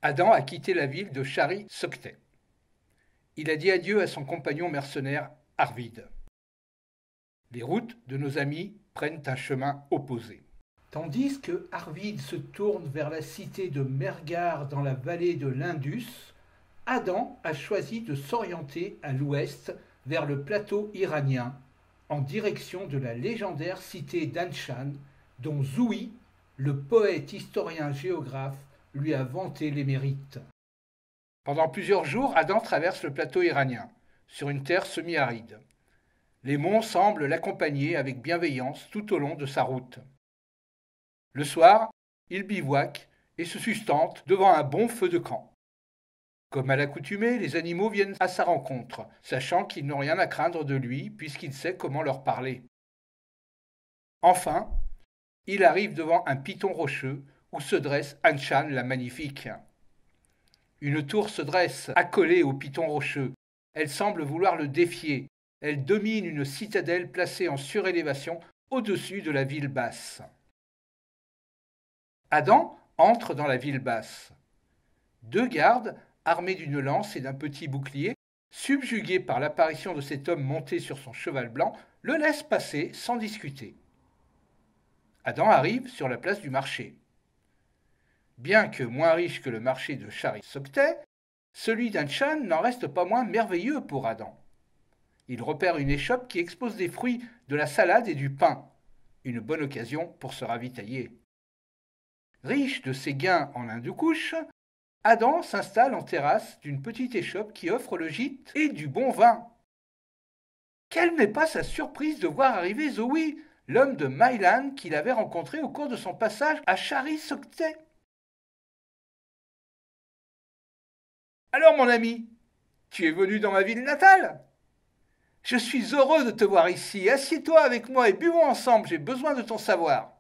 Adam a quitté la ville de Chari-Soctet. Il a dit adieu à son compagnon mercenaire Arvid. Les routes de nos amis prennent un chemin opposé. Tandis que Arvid se tourne vers la cité de Mergar dans la vallée de l'Indus, Adam a choisi de s'orienter à l'ouest vers le plateau iranien, en direction de la légendaire cité d'Anshan, dont Zoui, le poète historien géographe, lui a vanté les mérites. Pendant plusieurs jours, Adam traverse le plateau iranien, sur une terre semi-aride. Les monts semblent l'accompagner avec bienveillance tout au long de sa route. Le soir, il bivouaque et se sustente devant un bon feu de camp. Comme à l'accoutumée, les animaux viennent à sa rencontre, sachant qu'ils n'ont rien à craindre de lui puisqu'il sait comment leur parler. Enfin, il arrive devant un piton rocheux où se dresse Anshan la magnifique. Une tour se dresse, accolée au piton rocheux. Elle semble vouloir le défier. Elle domine une citadelle placée en surélévation au-dessus de la ville basse. Adam entre dans la ville basse. Deux gardes, armés d'une lance et d'un petit bouclier, subjugués par l'apparition de cet homme monté sur son cheval blanc, le laissent passer sans discuter. Adam arrive sur la place du marché. Bien que moins riche que le marché de Chari-Soctet, celui d'Anshan n'en reste pas moins merveilleux pour Adam. Il repère une échoppe qui expose des fruits, de la salade et du pain. Une bonne occasion pour se ravitailler. Riche de ses gains en hindou-couche, Adam s'installe en terrasse d'une petite échoppe qui offre le gîte et du bon vin. Quelle n'est pas sa surprise de voir arriver Zoui, l'homme de Mailan qu'il avait rencontré au cours de son passage à Chari-Soctet. Alors mon ami, tu es venu dans ma ville natale? Je suis heureux de te voir ici. Assieds-toi avec moi et buvons ensemble, j'ai besoin de ton savoir.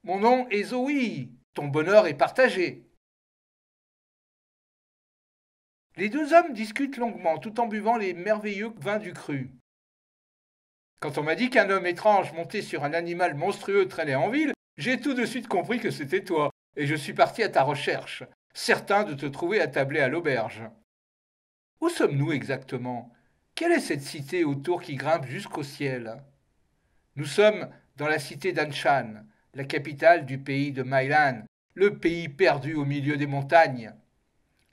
Mon nom est Zoui, ton bonheur est partagé. Les deux hommes discutent longuement tout en buvant les merveilleux vins du cru. Quand on m'a dit qu'un homme étrange monté sur un animal monstrueux traînait en ville, j'ai tout de suite compris que c'était toi, et je suis parti à ta recherche, certain de te trouver attablé à l'auberge. Où sommes-nous exactement? Quelle est cette cité aux tours qui grimpe jusqu'au ciel? Nous sommes dans la cité d'Anshan, la capitale du pays de Mailan, le pays perdu au milieu des montagnes.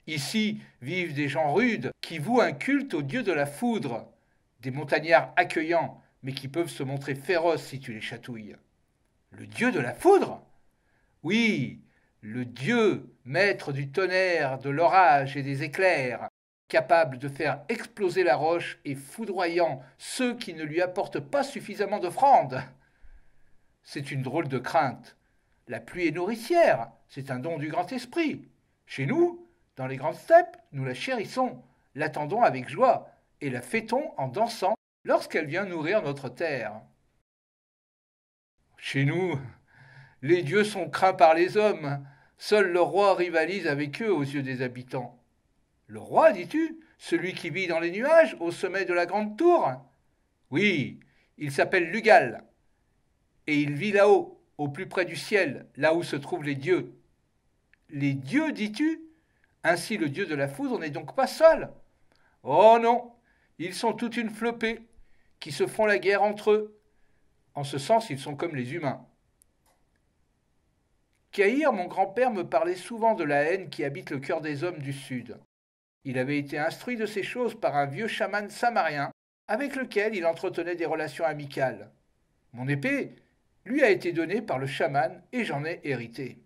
Ici vivent des gens rudes qui vouent un culte au dieu de la foudre, des montagnards accueillants, mais qui peuvent se montrer féroces si tu les chatouilles. Le dieu de la foudre? Oui, le dieu, maître du tonnerre, de l'orage et des éclairs, capable de faire exploser la roche et foudroyant ceux qui ne lui apportent pas suffisamment d'offrandes. C'est une drôle de crainte. La pluie est nourricière, c'est un don du grand esprit. Chez nous, dans les grandes steppes, nous la chérissons, l'attendons avec joie et la fêtons en dansant lorsqu'elle vient nourrir notre terre. Chez nous, les dieux sont craints par les hommes, seul le roi rivalise avec eux aux yeux des habitants. Le roi, dis-tu? Celui qui vit dans les nuages, au sommet de la grande tour? Oui, il s'appelle Lugal, et il vit là-haut, au plus près du ciel, là où se trouvent les dieux. Les dieux, dis-tu? Ainsi le dieu de la foudre n'est donc pas seul? Oh non, ils sont toute une flopée, qui se font la guerre entre eux. En ce sens, ils sont comme les humains. Caïr, mon grand-père, me parlait souvent de la haine qui habite le cœur des hommes du Sud. Il avait été instruit de ces choses par un vieux chaman samarien avec lequel il entretenait des relations amicales. Mon épée lui a été donnée par le chaman et j'en ai hérité.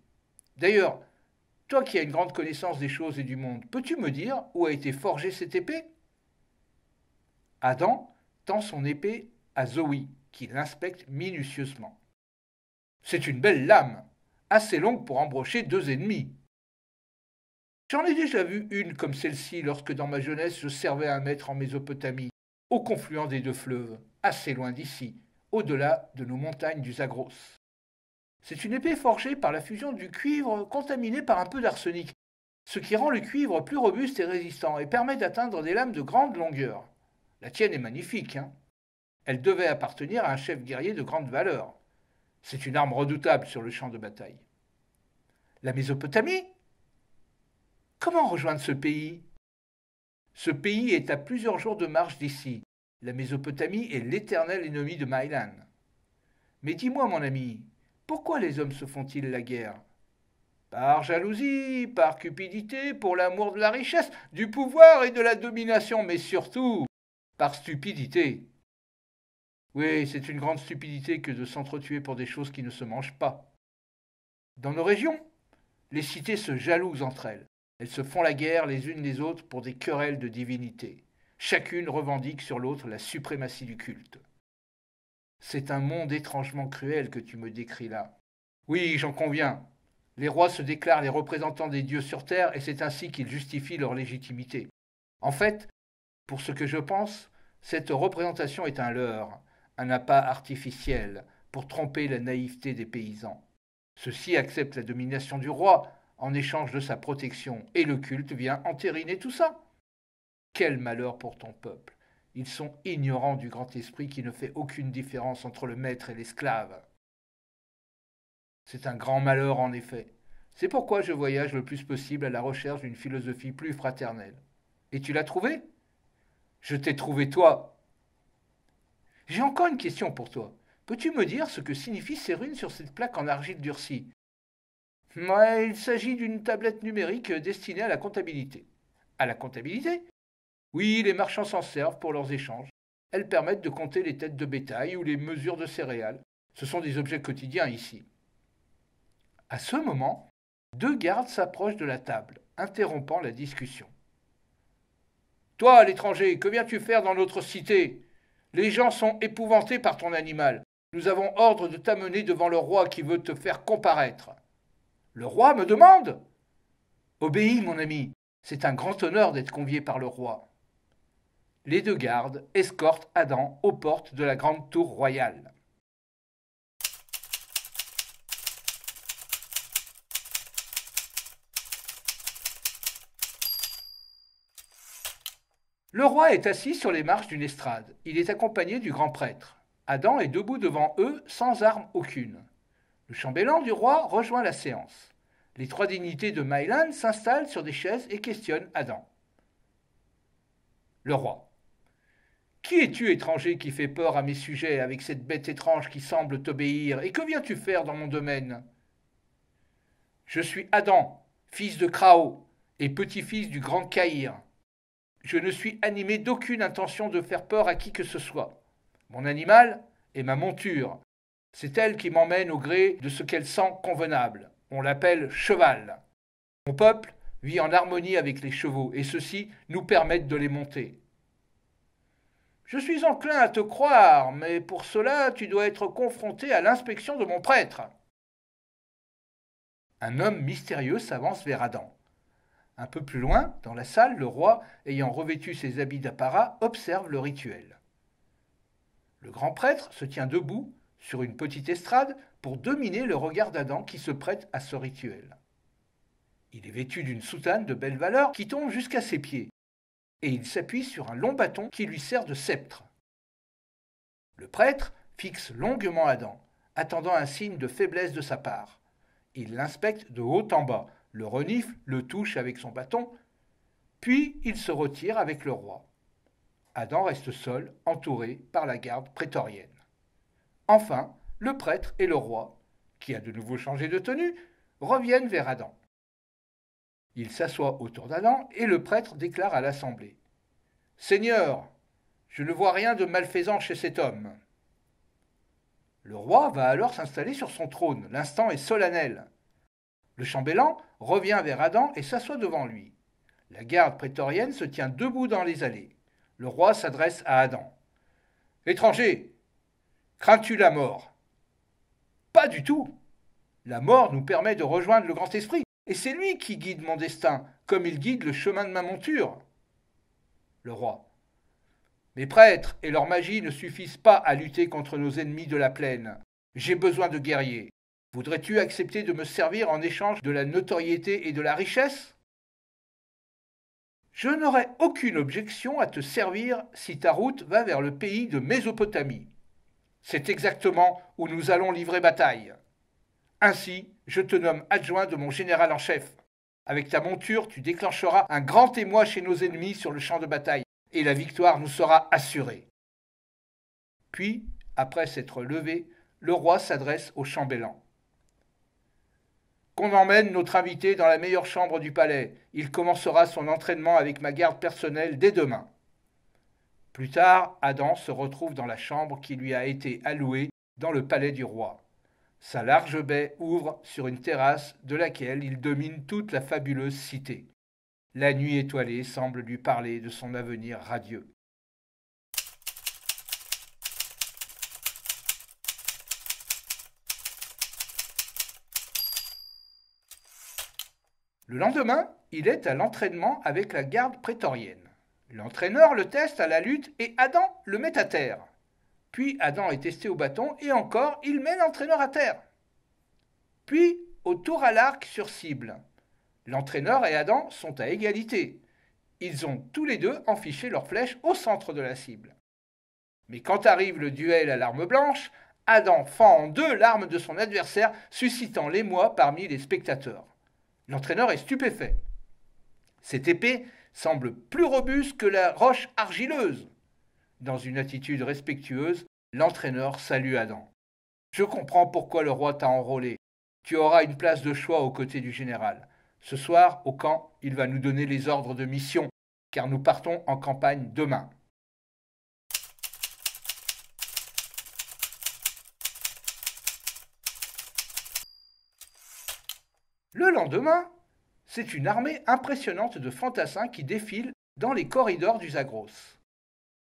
D'ailleurs, toi qui as une grande connaissance des choses et du monde, peux-tu me dire où a été forgée cette épée? Adam tend son épée à Zoé, qui l'inspecte minutieusement. C'est une belle lame, assez longue pour embrocher deux ennemis. J'en ai déjà vu une comme celle-ci lorsque dans ma jeunesse je servais un maître en Mésopotamie, au confluent des deux fleuves, assez loin d'ici, au-delà de nos montagnes du Zagros. C'est une épée forgée par la fusion du cuivre contaminé par un peu d'arsenic, ce qui rend le cuivre plus robuste et résistant et permet d'atteindre des lames de grande longueur. La tienne est magnifique, hein? Elle devait appartenir à un chef guerrier de grande valeur. C'est une arme redoutable sur le champ de bataille. La Mésopotamie? Comment rejoindre ce pays? Ce pays est à plusieurs jours de marche d'ici. La Mésopotamie est l'éternel ennemi de Maïlan. Mais dis-moi, mon ami, pourquoi les hommes se font-ils la guerre? Par jalousie, par cupidité, pour l'amour de la richesse, du pouvoir et de la domination, mais surtout par stupidité. Oui, c'est une grande stupidité que de s'entretuer pour des choses qui ne se mangent pas. Dans nos régions, les cités se jalousent entre elles. Elles se font la guerre les unes les autres pour des querelles de divinités. Chacune revendique sur l'autre la suprématie du culte. C'est un monde étrangement cruel que tu me décris là. Oui, j'en conviens. Les rois se déclarent les représentants des dieux sur terre et c'est ainsi qu'ils justifient leur légitimité. En fait, pour ce que je pense, cette représentation est un leurre, un appât artificiel pour tromper la naïveté des paysans. Ceux-ci acceptent la domination du roi en échange de sa protection et le culte vient entériner tout ça. Quel malheur pour ton peuple! Ils sont ignorants du grand esprit qui ne fait aucune différence entre le maître et l'esclave. C'est un grand malheur en effet. C'est pourquoi je voyage le plus possible à la recherche d'une philosophie plus fraternelle. Et tu l'as trouvée? Je t'ai trouvé toi. J'ai encore une question pour toi. Peux-tu me dire ce que signifient ces runes sur cette plaque en argile durcie? Ouais, il s'agit d'une tablette numérique destinée à la comptabilité. À la comptabilité? Oui, les marchands s'en servent pour leurs échanges. Elles permettent de compter les têtes de bétail ou les mesures de céréales. Ce sont des objets quotidiens ici. À ce moment, deux gardes s'approchent de la table, interrompant la discussion. Toi, l'étranger, que viens-tu faire dans notre cité? Les gens sont épouvantés par ton animal. Nous avons ordre de t'amener devant le roi qui veut te faire comparaître. Le roi me demande? Obéis, mon ami. C'est un grand honneur d'être convié par le roi. Les deux gardes escortent Adam aux portes de la grande tour royale. Le roi est assis sur les marches d'une estrade. Il est accompagné du grand prêtre. Adam est debout devant eux sans arme aucune. Le chambellan du roi rejoint la séance. Les trois dignités de Maïlan s'installent sur des chaises et questionnent Adam. Le roi. Qui es-tu, étranger, qui fait peur à mes sujets avec cette bête étrange qui semble t'obéir, et que viens-tu faire dans mon domaine? Je suis Adam, fils de Krao, et petit-fils du grand Caïr. Je ne suis animé d'aucune intention de faire peur à qui que ce soit. Mon animal est ma monture. C'est elle qui m'emmène au gré de ce qu'elle sent convenable. On l'appelle cheval. Mon peuple vit en harmonie avec les chevaux, et ceux-ci nous permettent de les monter. Je suis enclin à te croire, mais pour cela tu dois être confronté à l'inspection de mon prêtre. Un homme mystérieux s'avance vers Adam. Un peu plus loin, dans la salle, le roi, ayant revêtu ses habits d'apparat, observe le rituel. Le grand prêtre se tient debout, sur une petite estrade, pour dominer le regard d'Adam qui se prête à ce rituel. Il est vêtu d'une soutane de belle valeur qui tombe jusqu'à ses pieds, et il s'appuie sur un long bâton qui lui sert de sceptre. Le prêtre fixe longuement Adam, attendant un signe de faiblesse de sa part. Il l'inspecte de haut en bas, le renifle, le touche avec son bâton, puis il se retire avec le roi. Adam reste seul, entouré par la garde prétorienne. Enfin, le prêtre et le roi, qui a de nouveau changé de tenue, reviennent vers Adam. Il s'assoit autour d'Adam et le prêtre déclare à l'assemblée: Seigneur, je ne vois rien de malfaisant chez cet homme. Le roi va alors s'installer sur son trône. L'instant est solennel. Le chambellan revient vers Adam et s'assoit devant lui. La garde prétorienne se tient debout dans les allées. Le roi s'adresse à Adam. Étranger, crains-tu la mort? Pas du tout. La mort nous permet de rejoindre le grand esprit, et c'est lui qui guide mon destin, comme il guide le chemin de ma monture. Le roi. Mes prêtres et leur magie ne suffisent pas à lutter contre nos ennemis de la plaine. J'ai besoin de guerriers. Voudrais-tu accepter de me servir en échange de la notoriété et de la richesse? Je n'aurai aucune objection à te servir si ta route va vers le pays de Mésopotamie. C'est exactement où nous allons livrer bataille. Ainsi, je te nomme adjoint de mon général en chef. Avec ta monture, tu déclencheras un grand émoi chez nos ennemis sur le champ de bataille, et la victoire nous sera assurée. Puis, après s'être levé, le roi s'adresse au chambellan. Qu'on emmène notre invité dans la meilleure chambre du palais. Il commencera son entraînement avec ma garde personnelle dès demain. Plus tard, Adam se retrouve dans la chambre qui lui a été allouée dans le palais du roi. Sa large baie ouvre sur une terrasse de laquelle il domine toute la fabuleuse cité. La nuit étoilée semble lui parler de son avenir radieux. Le lendemain, il est à l'entraînement avec la garde prétorienne. L'entraîneur le teste à la lutte et Adam le met à terre. Puis Adam est testé au bâton et encore, il met l'entraîneur à terre. Puis, au tour à l'arc sur cible. L'entraîneur et Adam sont à égalité. Ils ont tous les deux enfiché leurs flèches au centre de la cible. Mais quand arrive le duel à l'arme blanche, Adam fend en deux l'arme de son adversaire, suscitant l'émoi parmi les spectateurs. L'entraîneur est stupéfait. Cette épée semble plus robuste que la roche argileuse. Dans une attitude respectueuse, l'entraîneur salue Adam. Je comprends pourquoi le roi t'a enrôlé. Tu auras une place de choix aux côtés du général. Ce soir, au camp, il va nous donner les ordres de mission, car nous partons en campagne demain. Le lendemain, c'est une armée impressionnante de fantassins qui défile dans les corridors du Zagros.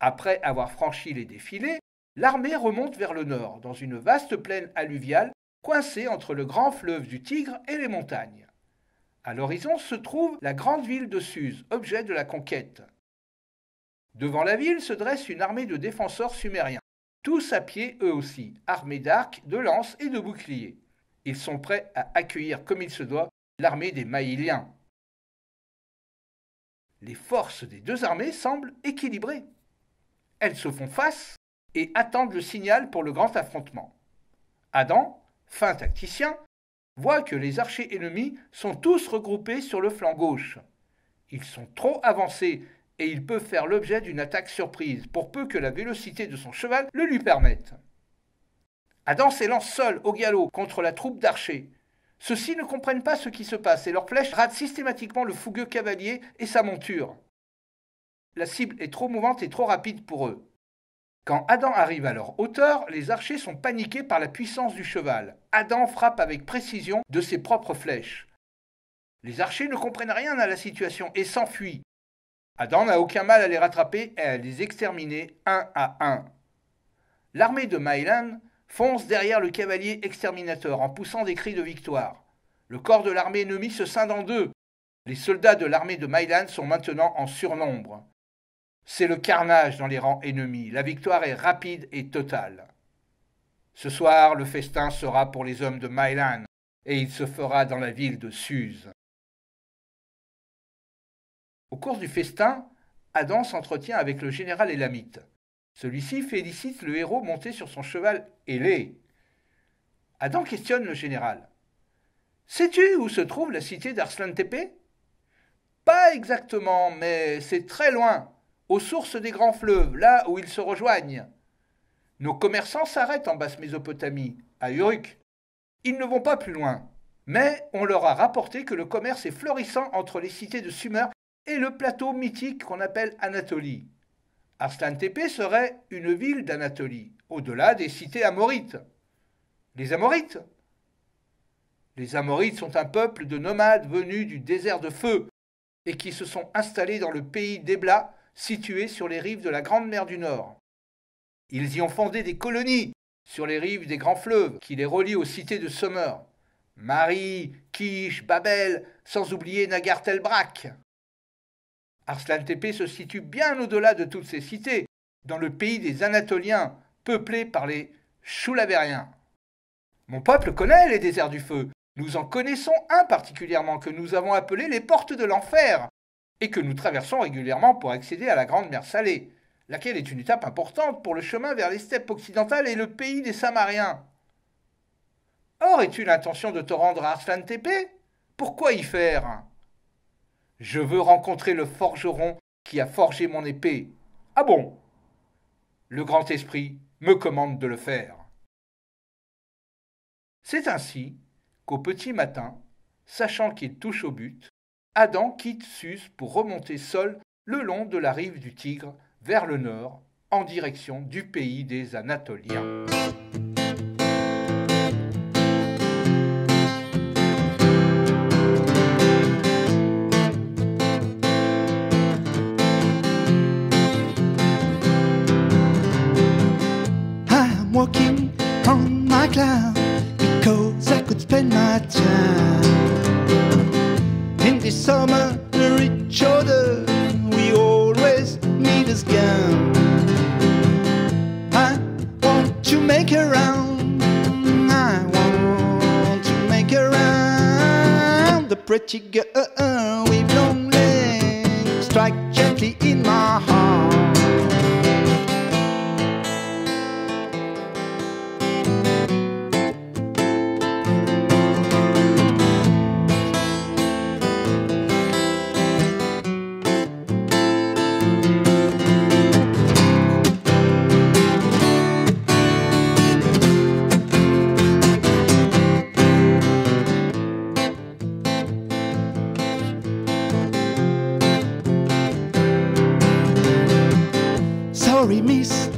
Après avoir franchi les défilés, l'armée remonte vers le nord, dans une vaste plaine alluviale coincée entre le grand fleuve du Tigre et les montagnes. À l'horizon se trouve la grande ville de Suse, objet de la conquête. Devant la ville se dresse une armée de défenseurs sumériens, tous à pied eux aussi, armés d'arcs, de lances et de boucliers. Ils sont prêts à accueillir comme il se doit l'armée des Maïliens. Les forces des deux armées semblent équilibrées. Elles se font face et attendent le signal pour le grand affrontement. Adam, fin tacticien, voit que les archers ennemis sont tous regroupés sur le flanc gauche. Ils sont trop avancés et ils peuvent faire l'objet d'une attaque surprise, pour peu que la vélocité de son cheval le lui permette. Adam s'élance seul au galop contre la troupe d'archers. Ceux-ci ne comprennent pas ce qui se passe et leurs flèches ratent systématiquement le fougueux cavalier et sa monture. La cible est trop mouvante et trop rapide pour eux. Quand Adam arrive à leur hauteur, les archers sont paniqués par la puissance du cheval. Adam frappe avec précision de ses propres flèches. Les archers ne comprennent rien à la situation et s'enfuient. Adam n'a aucun mal à les rattraper et à les exterminer un à un. L'armée de Maïlan fonce derrière le cavalier exterminateur en poussant des cris de victoire. Le corps de l'armée ennemie se scinde en deux. Les soldats de l'armée de Maïlan sont maintenant en surnombre. C'est le carnage dans les rangs ennemis. La victoire est rapide et totale. Ce soir, le festin sera pour les hommes de Maïlan et il se fera dans la ville de Suse. Au cours du festin, Adam s'entretient avec le général élamite. Celui-ci félicite le héros monté sur son cheval ailé. Adam questionne le général. « Sais-tu où se trouve la cité d'Arslan-Tépé ?»« Pas exactement, mais c'est très loin, aux sources des grands fleuves, là où ils se rejoignent. Nos commerçants s'arrêtent en basse Mésopotamie, à Uruk. Ils ne vont pas plus loin. Mais on leur a rapporté que le commerce est florissant entre les cités de Sumer et le plateau mythique qu'on appelle Anatolie. Arslan Tepe serait une ville d'Anatolie, au-delà des cités amorites. Les Amorites? Les Amorites sont un peuple de nomades venus du désert de feu et qui se sont installés dans le pays d'Ebla, situé sur les rives de la Grande Mer du Nord. Ils y ont fondé des colonies sur les rives des grands fleuves qui les relient aux cités de Sumer. Mari, Kish, Babel, sans oublier Nagar Tel Brak. Arslan Tepe se situe bien au-delà de toutes ces cités, dans le pays des Anatoliens, peuplé par les Choulabériens. Mon peuple connaît les déserts du feu. Nous en connaissons un particulièrement que nous avons appelé les portes de l'enfer et que nous traversons régulièrement pour accéder à la Grande Mer Salée, laquelle est une étape importante pour le chemin vers les steppes occidentales et le pays des Samariens. Aurais-tu l'intention de te rendre à Arslan Tepe? Pourquoi y faire? Je veux rencontrer le forgeron qui a forgé mon épée. Ah bon? Le grand esprit me commande de le faire. C'est ainsi qu'au petit matin, sachant qu'il touche au but, Adam quitte Suse pour remonter seul le long de la rive du Tigre vers le nord, en direction du pays des Anatoliens. I'm walking on my cloud because I could spend my time in this summer each other. We always need us gone. I want to make a round. I want to make a round. The pretty girl with long legs strike gently in my heart. Sorry, miss,